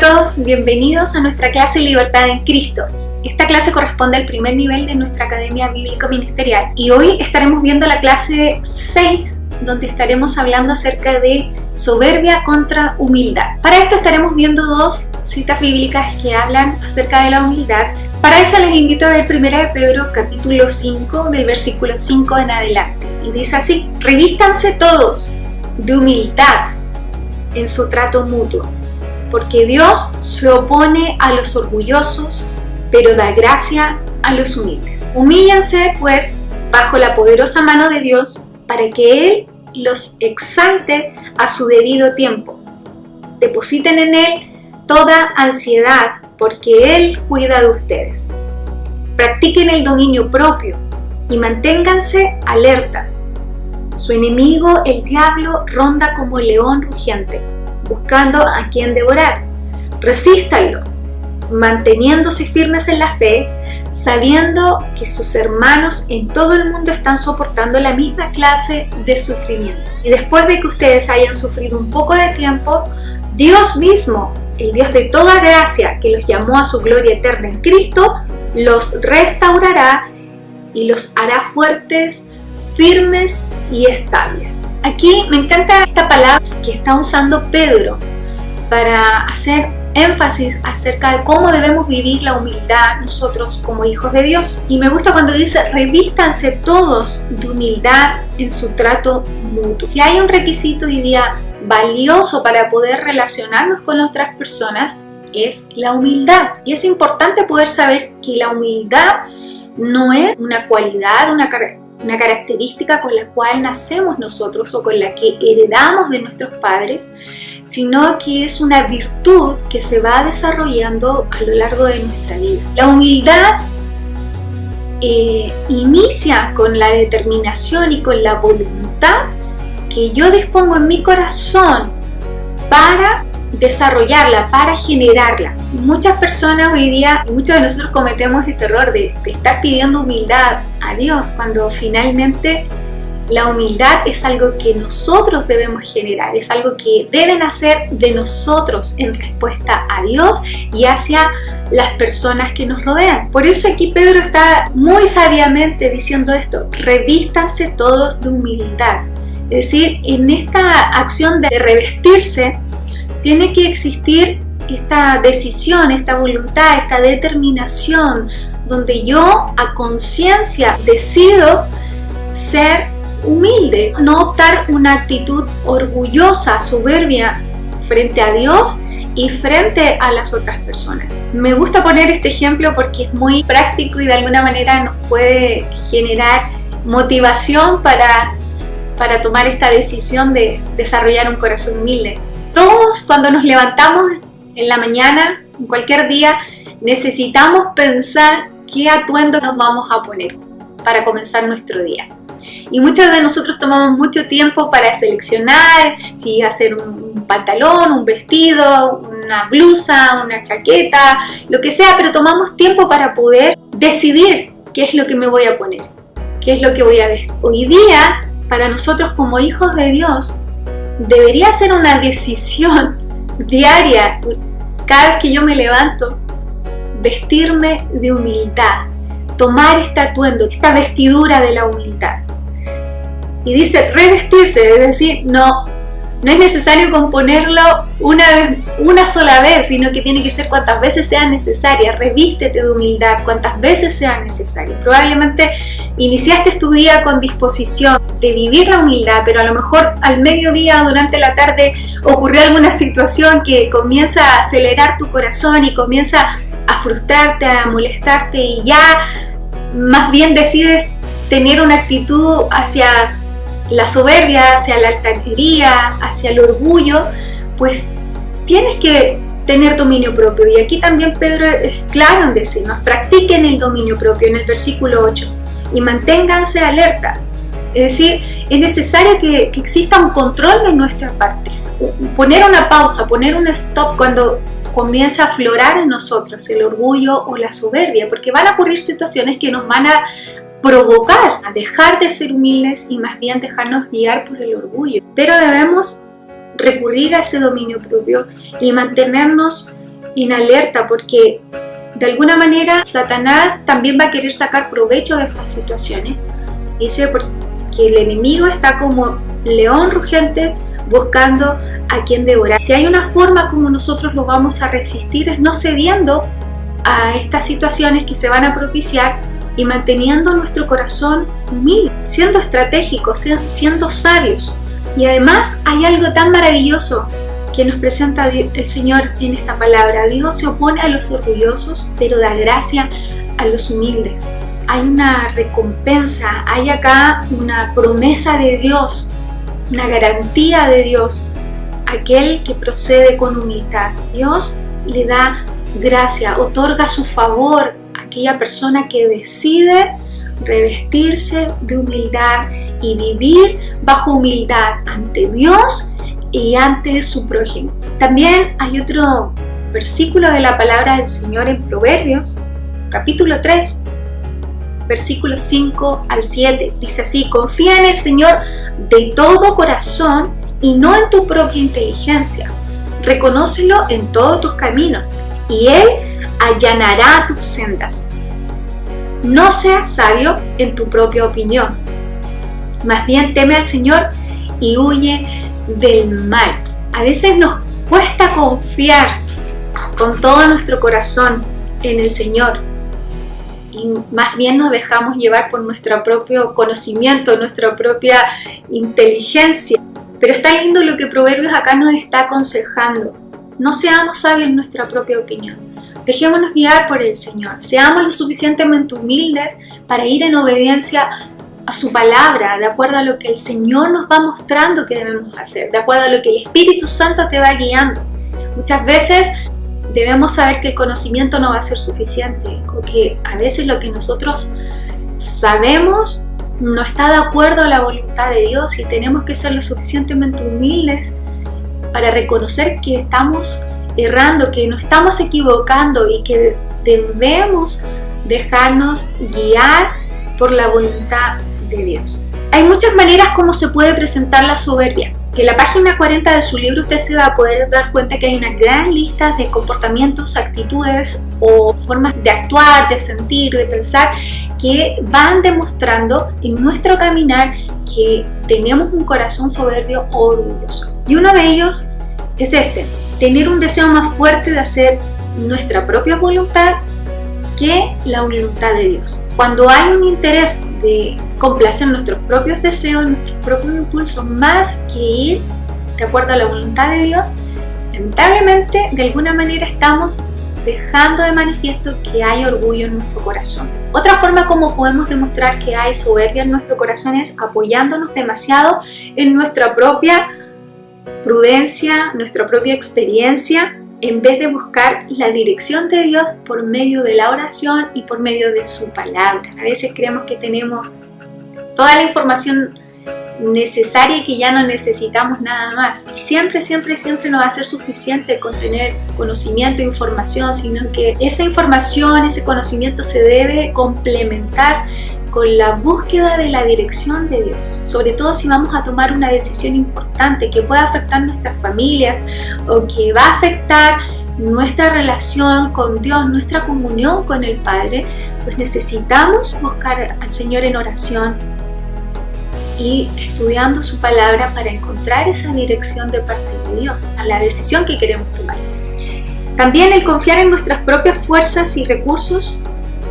todos, bienvenidos a nuestra clase Libertad en Cristo. Esta clase corresponde al primer nivel de nuestra Academia Bíblico Ministerial y hoy estaremos viendo la clase 6, donde estaremos hablando acerca de soberbia contra humildad. Para esto estaremos viendo dos citas bíblicas que hablan acerca de la humildad. Para eso les invito a ver 1 de Pedro capítulo 5 del versículo 5 en adelante. Y dice así: revístanse todos de humildad en su trato mutuo, porque Dios se opone a los orgullosos, pero da gracia a los humildes. Humíllense pues bajo la poderosa mano de Dios, para que Él los exalte a su debido tiempo. Depositen en Él toda ansiedad, porque Él cuida de ustedes. Practiquen el dominio propio y manténganse alerta. Su enemigo, el diablo, ronda como león rugiente, buscando a quien devorar. Resístanlo, manteniéndose firmes en la fe, sabiendo que sus hermanos en todo el mundo están soportando la misma clase de sufrimientos. Y después de que ustedes hayan sufrido un poco de tiempo, Dios mismo, el Dios de toda gracia, que los llamó a su gloria eterna en Cristo, los restaurará y los hará fuertes, firmes y estables. Aquí me encanta esta palabra que está usando Pedro para hacer énfasis acerca de cómo debemos vivir la humildad nosotros como hijos de Dios. Y me gusta cuando dice: revístanse todos de humildad en su trato mutuo. Si hay un requisito hoy día valioso para poder relacionarnos con otras personas, es la humildad. Y es importante poder saber que la humildad no es una cualidad, una característica con la cual nacemos nosotros o con la que heredamos de nuestros padres, sino que es una virtud que se va desarrollando a lo largo de nuestra vida. La humildad inicia con la determinación y con la voluntad que yo dispongo en mi corazón para desarrollarla, para generarla. Muchas personas hoy día, y muchos de nosotros cometemos este error de estar pidiendo humildad a Dios, cuando finalmente la humildad es algo que nosotros debemos generar, es algo que deben hacer de nosotros en respuesta a Dios y hacia las personas que nos rodean. Por eso aquí Pedro está muy sabiamente diciendo esto: revístanse todos de humildad. Es decir, en esta acción de revestirse tiene que existir esta decisión, esta voluntad, esta determinación, donde yo a conciencia decido ser humilde, no optar una actitud orgullosa, soberbia frente a Dios y frente a las otras personas. Me gusta poner este ejemplo porque es muy práctico y de alguna manera nos puede generar motivación para tomar esta decisión de desarrollar un corazón humilde. Todos, cuando nos levantamos en la mañana, en cualquier día, necesitamos pensar qué atuendo nos vamos a poner para comenzar nuestro día. Y muchos de nosotros tomamos mucho tiempo para seleccionar si hacer un pantalón, un vestido, una blusa, una chaqueta, lo que sea, pero tomamos tiempo para poder decidir qué es lo que me voy a poner, qué es lo que voy a vestir. Hoy día, para nosotros como hijos de Dios, debería ser una decisión diaria, cada vez que yo me levanto, vestirme de humildad, tomar este atuendo, esta vestidura de la humildad. Y dice revestirse, es decir, no es necesario componerlo una sola vez, sino que tiene que ser cuantas veces sea necesaria. Revístete de humildad cuantas veces sea necesario. Probablemente iniciaste tu día con disposición de vivir la humildad, pero a lo mejor al mediodía o durante la tarde ocurrió alguna situación que comienza a acelerar tu corazón y comienza a frustrarte, a molestarte, y ya más bien decides tener una actitud hacia la soberbia, hacia la altanería, hacia el orgullo. Pues tienes que tener dominio propio. Y aquí también Pedro es claro en decirnos: practiquen el dominio propio en el versículo 8 y manténganse alerta. Es decir, es necesario que exista un control de nuestra parte, poner una pausa, poner un stop cuando comienza a aflorar en nosotros el orgullo o la soberbia, porque van a ocurrir situaciones que nos van a provocar a dejar de ser humildes y más bien dejarnos guiar por el orgullo. Pero debemos recurrir a ese dominio propio y mantenernos en alerta, porque de alguna manera Satanás también va a querer sacar provecho de estas situaciones. Dice porque el enemigo está como león rugiente buscando a quien devorar. Si hay una forma como nosotros lo vamos a resistir es no cediendo a estas situaciones que se van a propiciar y manteniendo nuestro corazón humilde, siendo estratégicos, siendo sabios. Y además hay algo tan maravilloso que nos presenta el Señor en esta palabra. Dios se opone a los orgullosos, pero da gracia a los humildes. Hay una recompensa, hay acá una promesa de Dios, una garantía de Dios, aquel que procede con humildad. Dios le da gracia, otorga su favor a aquella persona que decide revestirse de humildad y vivir bajo humildad ante Dios y ante su prójimo. También hay otro versículo de la palabra del Señor en Proverbios, capítulo 3, versículos 5 al 7. Dice así: confía en el Señor de todo corazón y no en tu propia inteligencia. Reconócelo en todos tus caminos y Él allanará tus sendas. No seas sabio en tu propia opinión, más bien teme al Señor y huye del mal. A veces nos cuesta confiar con todo nuestro corazón en el Señor y más bien nos dejamos llevar por nuestro propio conocimiento, nuestra propia inteligencia. Pero está lindo lo que Proverbios acá nos está aconsejando. No seamos sabios en nuestra propia opinión. Dejémonos guiar por el Señor. Seamos lo suficientemente humildes para ir en obediencia a su palabra, de acuerdo a lo que el Señor nos va mostrando que debemos hacer, de acuerdo a lo que el Espíritu Santo te va guiando. Muchas veces debemos saber que el conocimiento no va a ser suficiente, o que a veces lo que nosotros sabemos no está de acuerdo a la voluntad de Dios, y tenemos que ser lo suficientemente humildes para reconocer que estamos errando, que nos estamos equivocando y que debemos dejarnos guiar por la voluntad de Dios. Hay muchas maneras como se puede presentar la soberbia. En la página 40 de su libro usted se va a poder dar cuenta que hay una gran lista de comportamientos, actitudes o formas de actuar, de sentir, de pensar que van demostrando en nuestro caminar que tenemos un corazón soberbio o orgulloso. Y uno de ellos es tener un deseo más fuerte de hacer nuestra propia voluntad que la voluntad de Dios. Cuando hay un interés de complacer nuestros propios deseos, nuestros propios impulsos, más que ir de acuerdo a la voluntad de Dios, lamentablemente de alguna manera estamos dejando de manifiesto que hay orgullo en nuestro corazón. Otra forma como podemos demostrar que hay soberbia en nuestro corazón es apoyándonos demasiado en nuestra propia prudencia, nuestra propia experiencia, en vez de buscar la dirección de Dios por medio de la oración y por medio de su palabra. A veces creemos que tenemos toda la información necesaria y que ya no necesitamos nada más. Y siempre no va a ser suficiente con tener conocimiento e información, sino que esa información, ese conocimiento se debe complementar con la búsqueda de la dirección de Dios, sobre todo si vamos a tomar una decisión importante que pueda afectar nuestras familias o que va a afectar nuestra relación con Dios, nuestra comunión con el Padre. Pues necesitamos buscar al Señor en oración y estudiando su palabra para encontrar esa dirección de parte de Dios a la decisión que queremos tomar. También el confiar en nuestras propias fuerzas y recursos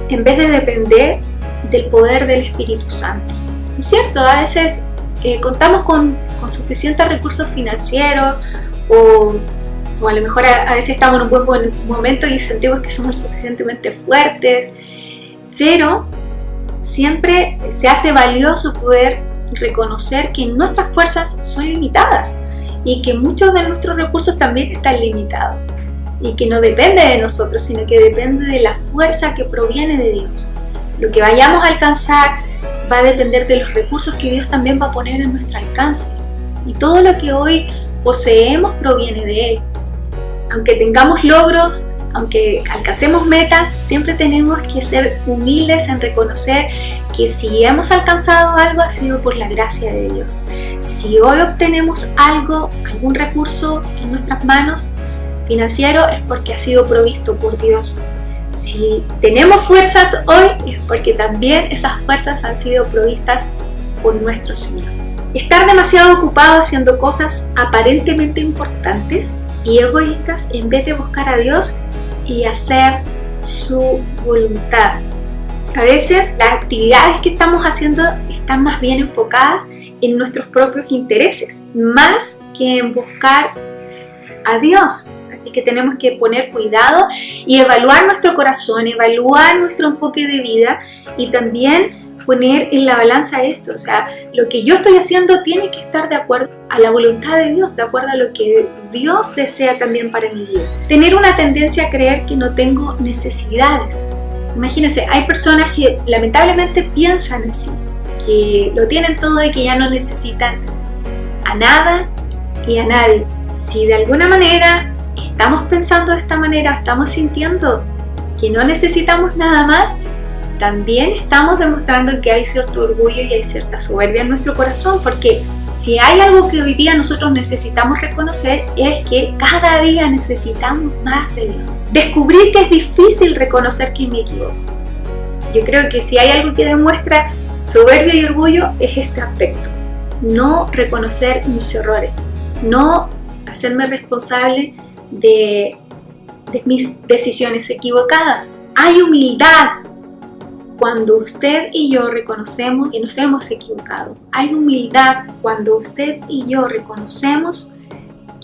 en vez de depender del poder del Espíritu Santo. Es cierto, a veces contamos con suficientes recursos financieros o a lo mejor a veces estamos en un buen momento y sentimos que somos suficientemente fuertes, pero siempre se hace valioso poder reconocer que nuestras fuerzas son limitadas y que muchos de nuestros recursos también están limitados y que no depende de nosotros, sino que depende de la fuerza que proviene de Dios. Lo que vayamos a alcanzar va a depender de los recursos que Dios también va a poner en nuestro alcance. Y todo lo que hoy poseemos proviene de Él. Aunque tengamos logros, aunque alcancemos metas, siempre tenemos que ser humildes en reconocer que si hemos alcanzado algo ha sido por la gracia de Dios. Si hoy obtenemos algo, algún recurso en nuestras manos, financiero es porque ha sido provisto por Dios. Si tenemos fuerzas hoy es porque también esas fuerzas han sido provistas por nuestro Señor. Estar demasiado ocupado haciendo cosas aparentemente importantes y egoístas en vez de buscar a Dios y hacer su voluntad. A veces las actividades que estamos haciendo están más bien enfocadas en nuestros propios intereses, más que en buscar a Dios. Así que tenemos que poner cuidado y evaluar nuestro corazón, evaluar nuestro enfoque de vida y también poner en la balanza esto. O sea, lo que yo estoy haciendo tiene que estar de acuerdo a la voluntad de Dios, de acuerdo a lo que Dios desea también para mi vida. Tener una tendencia a creer que no tengo necesidades. Imagínense, hay personas que lamentablemente piensan así, que lo tienen todo y que ya no necesitan a nada y a nadie. Si de alguna manera estamos pensando de esta manera, estamos sintiendo que no necesitamos nada más, también estamos demostrando que hay cierto orgullo y hay cierta soberbia en nuestro corazón, porque si hay algo que hoy día nosotros necesitamos reconocer es que cada día necesitamos más de Dios. Descubrir que es difícil reconocer que me equivoco. Yo creo que si hay algo que demuestra soberbia y orgullo es este aspecto. No reconocer mis errores, no hacerme responsable de mis decisiones equivocadas. Hay humildad cuando usted y yo reconocemos que nos hemos equivocado. Hay humildad cuando usted y yo reconocemos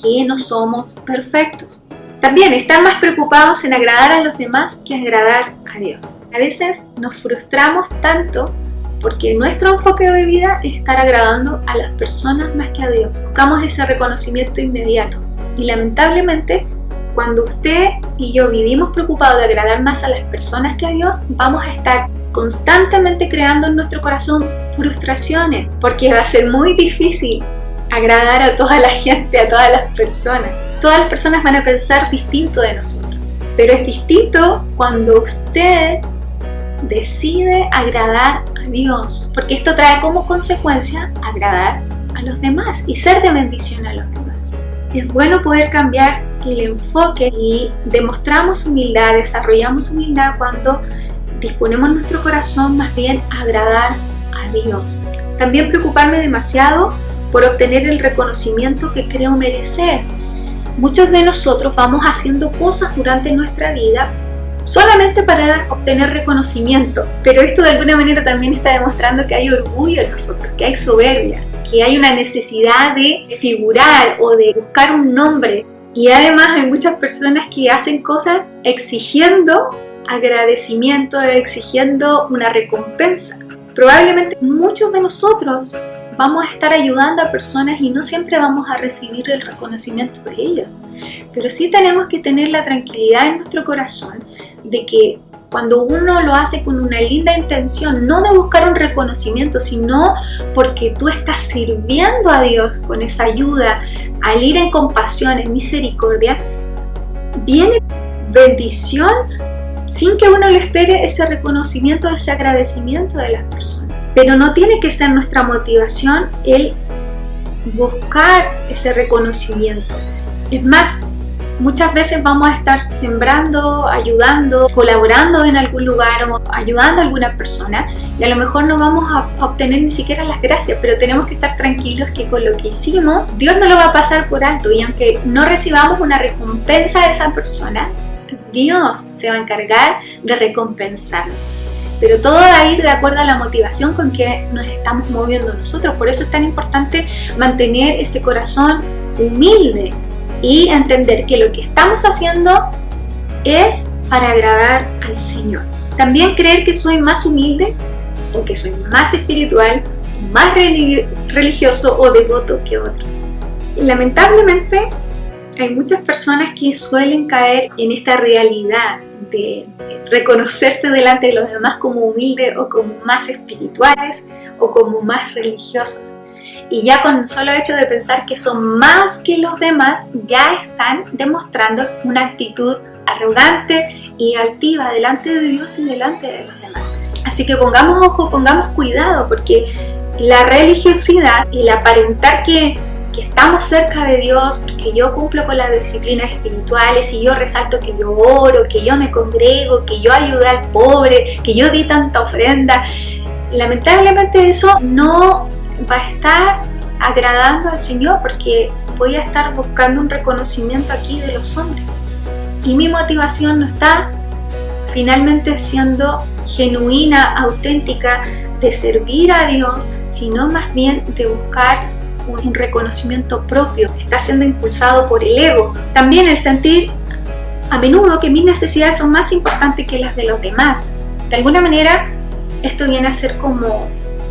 que no somos perfectos. También estar más preocupados en agradar a los demás que agradar a Dios. A veces nos frustramos tanto porque nuestro enfoque de vida es estar agradando a las personas más que a Dios. Buscamos ese reconocimiento inmediato. Y lamentablemente, cuando usted y yo vivimos preocupados de agradar más a las personas que a Dios, vamos a estar constantemente creando en nuestro corazón frustraciones, porque va a ser muy difícil agradar a toda la gente, a todas las personas. Todas las personas van a pensar distinto de nosotros, pero es distinto cuando usted decide agradar a Dios, porque esto trae como consecuencia agradar a los demás y ser de bendición a los demás. Es bueno poder cambiar el enfoque y demostramos humildad, desarrollamos humildad cuando disponemos nuestro corazón más bien a agradar a Dios. También preocuparme demasiado por obtener el reconocimiento que creo merecer. Muchos de nosotros vamos haciendo cosas durante nuestra vida solamente para obtener reconocimiento, pero esto de alguna manera también está demostrando que hay orgullo en nosotros, que hay soberbia, que hay una necesidad de figurar o de buscar un nombre. Y además hay muchas personas que hacen cosas exigiendo agradecimiento, exigiendo una recompensa. Probablemente muchos de nosotros vamos a estar ayudando a personas y no siempre vamos a recibir el reconocimiento de ellos, pero sí tenemos que tener la tranquilidad en nuestro corazón de que cuando uno lo hace con una linda intención, no de buscar un reconocimiento, sino porque tú estás sirviendo a Dios con esa ayuda, al ir en compasión, en misericordia, viene bendición sin que uno le espere ese reconocimiento, ese agradecimiento de las personas. Pero no tiene que ser nuestra motivación el buscar ese reconocimiento. Es más, muchas veces vamos a estar sembrando, ayudando, colaborando en algún lugar o ayudando a alguna persona y a lo mejor no vamos a obtener ni siquiera las gracias, pero tenemos que estar tranquilos que con lo que hicimos, Dios no lo va a pasar por alto y aunque no recibamos una recompensa de esa persona, Dios se va a encargar de recompensarlo. Pero todo va a ir de acuerdo a la motivación con que nos estamos moviendo nosotros. Por eso es tan importante mantener ese corazón humilde y entender que lo que estamos haciendo es para agradar al Señor. También creer que soy más humilde o que soy más espiritual, más religioso o devoto que otros. Y lamentablemente hay muchas personas que suelen caer en esta realidad de reconocerse delante de los demás como humildes o como más espirituales o como más religiosos. Y ya con el solo hecho de pensar que son más que los demás, ya están demostrando una actitud arrogante y altiva delante de Dios y delante de los demás. Así que pongamos ojo, pongamos cuidado, porque la religiosidad y el aparentar que porque estamos cerca de Dios, porque yo cumplo con las disciplinas espirituales y yo resalto que yo oro, que yo me congrego, que yo ayudé al pobre, que yo di tanta ofrenda, lamentablemente eso no va a estar agradando al Señor, porque voy a estar buscando un reconocimiento aquí de los hombres y mi motivación no está finalmente siendo genuina, auténtica, de servir a Dios, sino más bien de buscar un reconocimiento propio. Está siendo impulsado por el ego. También el sentir a menudo que mis necesidades son más importantes que las de los demás. De alguna manera, esto viene a ser como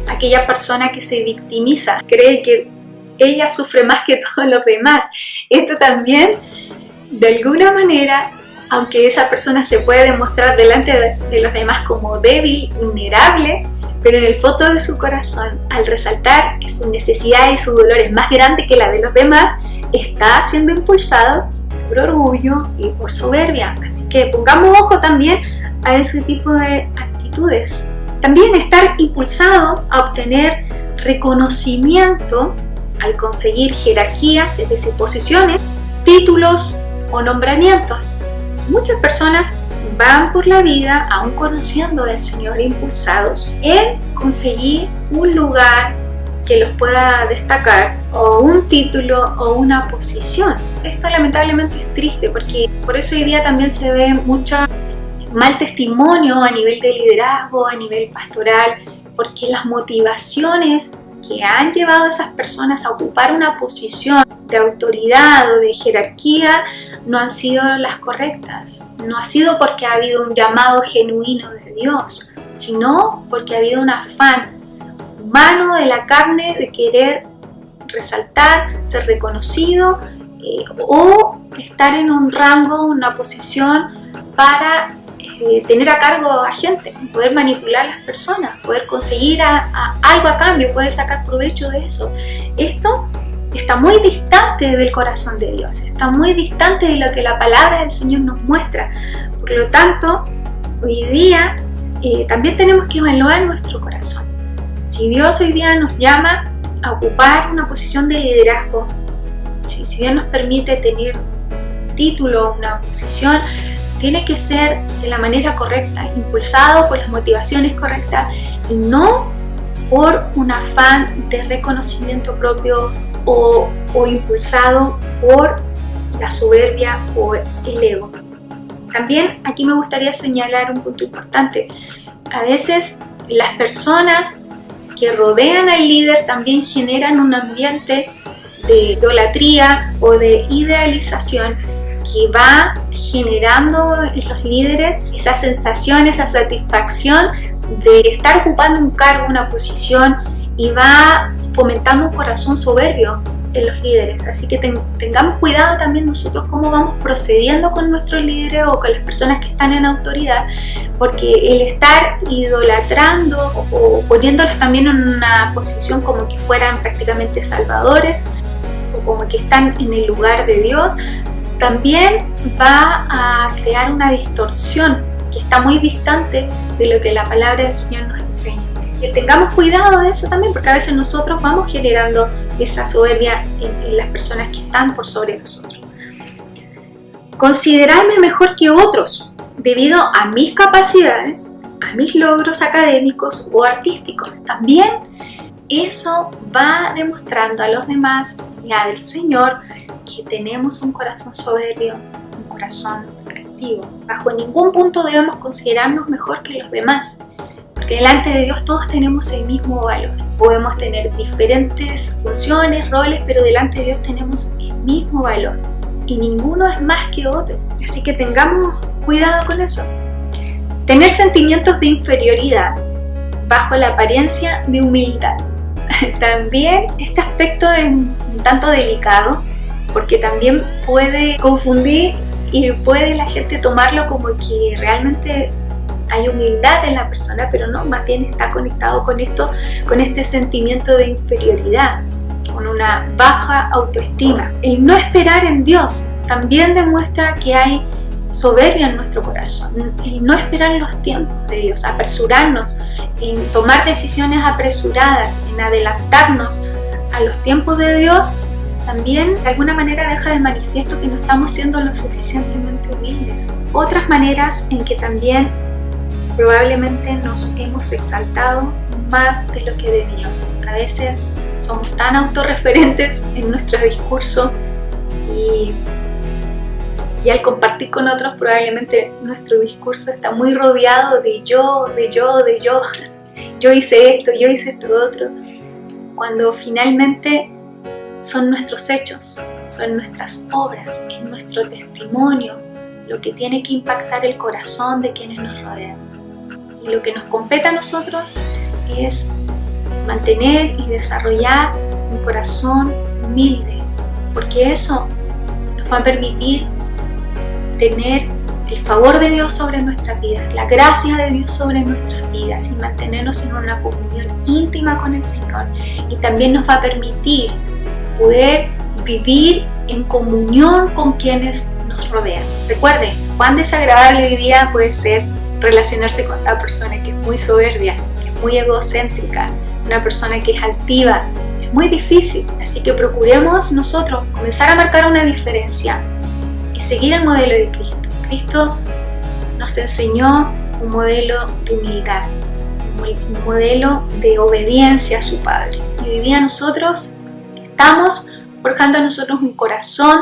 aquella persona que se victimiza, cree que ella sufre más que todos los demás. Esto también, de alguna manera, aunque esa persona se puede demostrar delante de los demás como débil, vulnerable, pero en el fondo de su corazón, al resaltar que su necesidad y su dolor es más grande que la de los demás, está siendo impulsado por orgullo y por soberbia. Así que pongamos ojo también a ese tipo de actitudes. También estar impulsado a obtener reconocimiento al conseguir jerarquías, es decir, posiciones, títulos o nombramientos. Muchas personas van por la vida aún conociendo del Señor, impulsados en conseguir un lugar que los pueda destacar, o un título o una posición. Esto lamentablemente es triste, porque por eso hoy día también se ve mucho mal testimonio a nivel de liderazgo, a nivel pastoral, porque las motivaciones que han llevado a esas personas a ocupar una posición de autoridad o de jerarquía no han sido las correctas. No ha sido porque ha habido un llamado genuino de Dios, sino porque ha habido un afán humano de la carne de querer resaltar, ser reconocido o estar en un rango, una posición para tener a cargo a gente, poder manipular a las personas, poder conseguir algo a cambio, poder sacar provecho de eso. Esto está muy distante del corazón de Dios, está muy distante de lo que la palabra del Señor nos muestra. Por lo tanto, hoy día también tenemos que evaluar nuestro corazón. Si Dios hoy día nos llama a ocupar una posición de liderazgo, si Dios nos permite tener un título, una posición, tiene que ser de la manera correcta, impulsado por las motivaciones correctas y no por un afán de reconocimiento propio o impulsado por la soberbia o el ego. También aquí me gustaría señalar un punto importante. A veces las personas que rodean al líder también generan un ambiente de idolatría o de idealización que va generando en los líderes esa sensación, esa satisfacción de estar ocupando un cargo, una posición, y va fomentando un corazón soberbio en los líderes. Así que tengamos cuidado también nosotros cómo vamos procediendo con nuestros líderes o con las personas que están en autoridad, porque el estar idolatrando o poniéndolos también en una posición como que fueran prácticamente salvadores o como que están en el lugar de Dios, también va a crear una distorsión que está muy distante de lo que la palabra del Señor nos enseña. Que tengamos cuidado de eso también, porque a veces nosotros vamos generando esa soberbia en las personas que están por sobre nosotros. Considerarme mejor que otros debido a mis capacidades, a mis logros académicos o artísticos. También eso va demostrando a los demás y al Señor que tenemos un corazón soberbio, un corazón activo. Bajo ningún punto debemos considerarnos mejor que los demás, porque delante de Dios todos tenemos el mismo valor. Podemos tener diferentes funciones, roles, pero delante de Dios tenemos el mismo valor y ninguno es más que otro. Así que tengamos cuidado con eso. Tener sentimientos de inferioridad bajo la apariencia de humildad. También este aspecto es un tanto delicado, porque también puede confundir y puede la gente tomarlo como que realmente hay humildad en la persona, pero no, más bien está conectado con esto, con este sentimiento de inferioridad, con una baja autoestima. El no esperar en Dios también demuestra que hay soberbia en nuestro corazón. El no esperar en los tiempos de Dios, apresurarnos en tomar decisiones apresuradas, en adelantarnos a los tiempos de Dios, también de alguna manera deja de manifiesto que no estamos siendo lo suficientemente humildes. Otras maneras en que también probablemente nos hemos exaltado más de lo que debíamos. A veces somos tan autorreferentes en nuestro discurso y al compartir con otros probablemente nuestro discurso está muy rodeado de yo. Yo hice esto otro, cuando finalmente son nuestros hechos, son nuestras obras, es nuestro testimonio lo que tiene que impactar el corazón de quienes nos rodean. Y lo que nos compete a nosotros es mantener y desarrollar un corazón humilde, porque eso nos va a permitir tener el favor de Dios sobre nuestras vidas, la gracia de Dios sobre nuestras vidas y mantenernos en una comunión íntima con el Señor. Y también nos va a permitir poder vivir en comunión con quienes nos rodean. Recuerden, cuán desagradable hoy día puede ser relacionarse con una persona que es muy soberbia, que es muy egocéntrica, una persona que es altiva. Es muy difícil, así que procuremos nosotros comenzar a marcar una diferencia y seguir el modelo de Cristo. Cristo nos enseñó un modelo de humildad, un modelo de obediencia a su Padre. Y hoy día nosotros estamos forjando a nosotros un corazón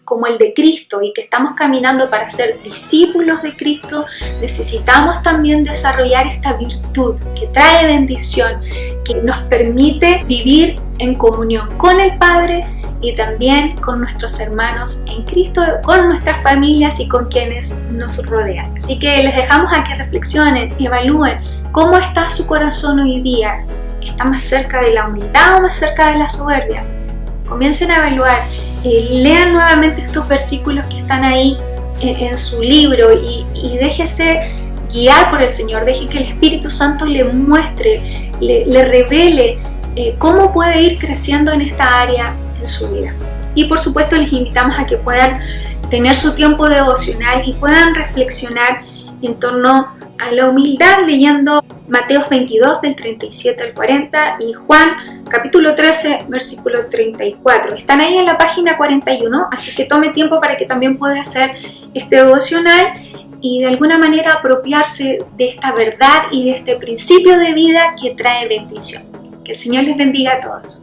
como el de Cristo y que estamos caminando para ser discípulos de Cristo. Necesitamos también desarrollar esta virtud que trae bendición, que nos permite vivir en comunión con el Padre y también con nuestros hermanos en Cristo, con nuestras familias y con quienes nos rodean. Así que les dejamos a que reflexionen, evalúen cómo está su corazón hoy día. ¿Está más cerca de la humildad o más cerca de la soberbia? Comiencen a evaluar, lean nuevamente estos versículos que están ahí en su libro y déjese guiar por el Señor. Deje que el Espíritu Santo le muestre, le revele cómo puede ir creciendo en esta área en su vida. Y por supuesto les invitamos a que puedan tener su tiempo devocional y puedan reflexionar en torno a la humildad leyendo Mateos 22 del 37 al 40 y Juan capítulo 13 versículo 34. Están ahí en la página 41, así que tome tiempo para que también pueda hacer este devocional y de alguna manera apropiarse de esta verdad y de este principio de vida que trae bendición. Que el Señor les bendiga a todos.